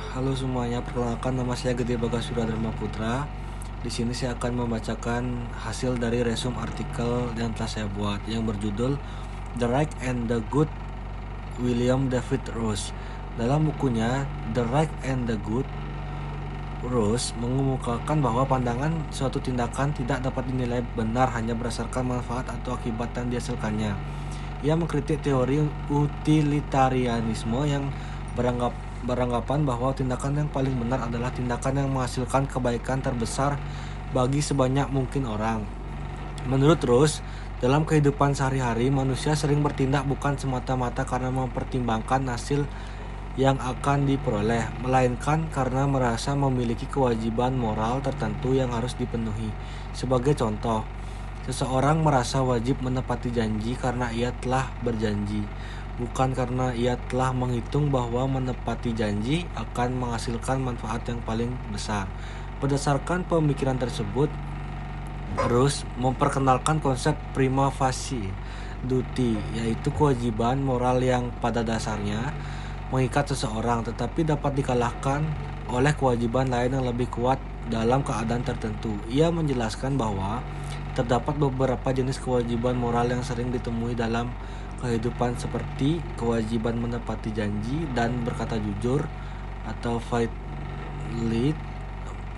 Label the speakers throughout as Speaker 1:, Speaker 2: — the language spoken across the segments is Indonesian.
Speaker 1: Halo semuanya, perkenalkan nama saya Gede Bagasura Dharma Putra. Di sini saya akan membacakan hasil dari resume artikel yang telah saya buat yang berjudul The Right and the Good, William David Rose. Dalam bukunya The Right and the Good, Rose mengemukakan bahwa pandangan suatu tindakan tidak dapat dinilai benar hanya berdasarkan manfaat atau akibat yang dihasilkannya. Ia mengkritik teori utilitarianisme yang beranggapan bahwa tindakan yang paling benar adalah tindakan yang menghasilkan kebaikan terbesar bagi sebanyak mungkin orang. Menurut Rose, dalam kehidupan sehari-hari manusia sering bertindak bukan semata-mata karena mempertimbangkan hasil yang akan diperoleh, melainkan karena merasa memiliki kewajiban moral tertentu yang harus dipenuhi. Sebagai contoh, seseorang merasa wajib menepati janji karena ia telah berjanji, bukan karena ia telah menghitung bahwa menepati janji akan menghasilkan manfaat yang paling besar. Berdasarkan pemikiran tersebut, Rose memperkenalkan konsep prima facie duty, yaitu kewajiban moral yang pada dasarnya mengikat seseorang, tetapi dapat dikalahkan oleh kewajiban lain yang lebih kuat dalam keadaan tertentu. Ia menjelaskan bahwa terdapat beberapa jenis kewajiban moral yang sering ditemui dalam kehidupan seperti kewajiban menepati janji dan berkata jujur atau fidelity,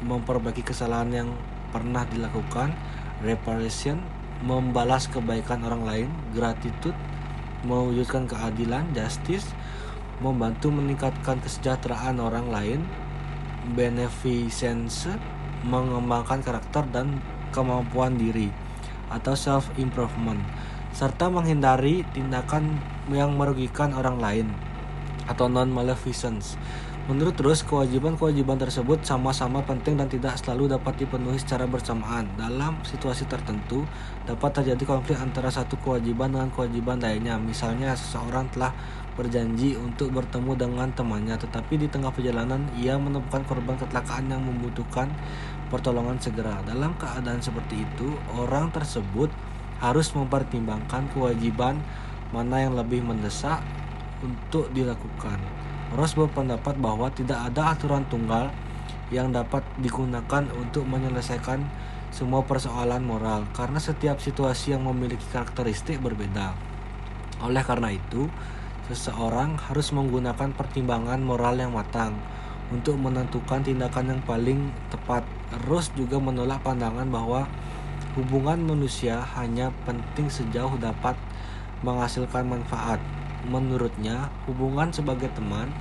Speaker 1: memperbaiki kesalahan yang pernah dilakukan, reparation, membalas kebaikan orang lain, gratitude, mewujudkan keadilan, justice, membantu meningkatkan kesejahteraan orang lain, beneficence, mengembangkan karakter dan kemampuan diri atau self-improvement, serta menghindari tindakan yang merugikan orang lain atau non-maleficence. Menurut Rose, kewajiban-kewajiban tersebut sama-sama penting dan tidak selalu dapat dipenuhi secara bersamaan. Dalam situasi tertentu, dapat terjadi konflik antara satu kewajiban dengan kewajiban lainnya. Misalnya, seseorang telah berjanji untuk bertemu dengan temannya, tetapi di tengah perjalanan ia menemukan korban kecelakaan yang membutuhkan pertolongan segera. Dalam keadaan seperti itu, orang tersebut harus mempertimbangkan kewajiban mana yang lebih mendesak untuk dilakukan. Rose berpendapat bahwa tidak ada aturan tunggal yang dapat digunakan untuk menyelesaikan semua persoalan moral, karena setiap situasi yang memiliki karakteristik berbeda. Oleh karena itu, seseorang harus menggunakan pertimbangan moral yang matang untuk menentukan tindakan yang paling tepat. Rose juga menolak pandangan bahwa hubungan manusia hanya penting sejauh dapat menghasilkan manfaat. Menurutnya, hubungan sebagai teman,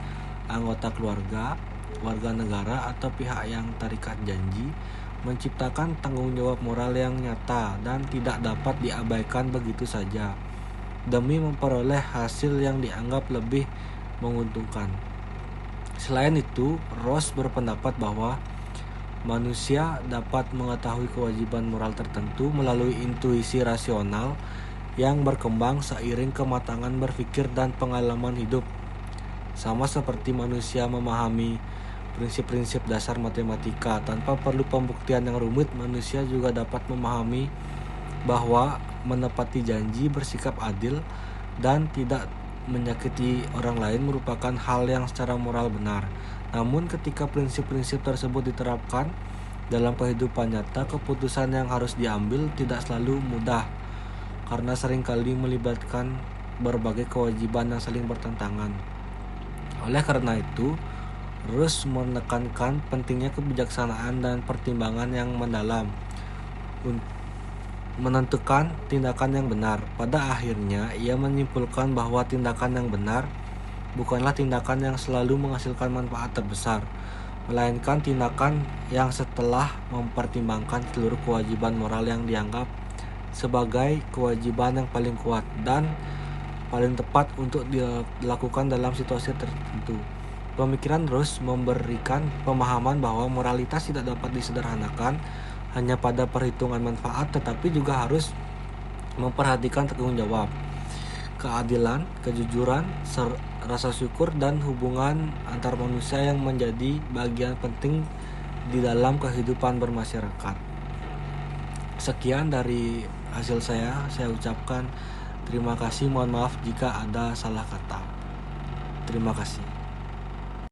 Speaker 1: anggota keluarga, warga negara, atau pihak yang terikat janji menciptakan tanggung jawab moral yang nyata dan tidak dapat diabaikan begitu saja demi memperoleh hasil yang dianggap lebih menguntungkan. Selain itu, Rose berpendapat bahwa manusia dapat mengetahui kewajiban moral tertentu melalui intuisi rasional yang berkembang seiring kematangan berpikir dan pengalaman hidup. Sama seperti manusia memahami prinsip-prinsip dasar matematika tanpa perlu pembuktian yang rumit, manusia juga dapat memahami bahwa menepati janji, bersikap adil, dan tidak menyakiti orang lain merupakan hal yang secara moral benar. Namun ketika prinsip-prinsip tersebut diterapkan dalam kehidupan nyata, keputusan yang harus diambil tidak selalu mudah karena seringkali melibatkan berbagai kewajiban yang saling bertentangan. Oleh karena itu, Rose menekankan pentingnya kebijaksanaan dan pertimbangan yang mendalam untuk menentukan tindakan yang benar. Pada akhirnya, ia menyimpulkan bahwa tindakan yang benar bukanlah tindakan yang selalu menghasilkan manfaat terbesar, melainkan tindakan yang setelah mempertimbangkan seluruh kewajiban moral yang dianggap sebagai kewajiban yang paling kuat dan paling tepat untuk dilakukan dalam situasi tertentu. Pemikiran Rose memberikan pemahaman bahwa moralitas tidak dapat disederhanakan hanya pada perhitungan manfaat, tetapi juga harus memperhatikan tanggung jawab, keadilan, kejujuran, rasa syukur, dan hubungan antar manusia yang menjadi bagian penting di dalam kehidupan bermasyarakat. Sekian dari hasil saya ucapkan terima kasih, mohon maaf jika ada salah kata. Terima kasih.